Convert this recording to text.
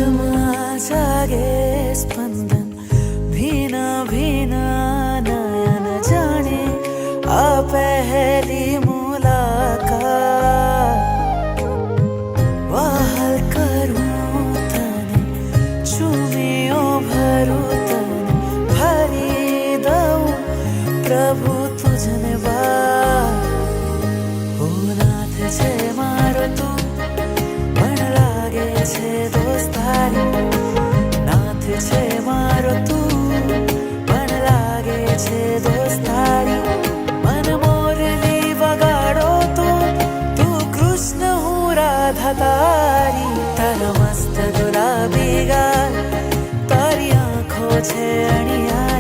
દિલમાં જાગે સ્પંદન, ભીના ભીના નયન જાણે આ પહેલી મુલાકાત. વહાલ કરું તને, ચૂમીઓ ભરું તને, ભરી દઉં પ્રભુ તુજને વાત. ઓ નાથ છે મારો તું, પણ લાગે છે દોસ્તારી. નાથ છે મારો તું, પણ લાગે છે દોસ્તારી. મન મોરલી વગાડો તું, તું કૃષ્ણ હું રાધા તારી. તારા મસ્ત ગુલાબી ગાલ, તારી આંખો છે અણિયા.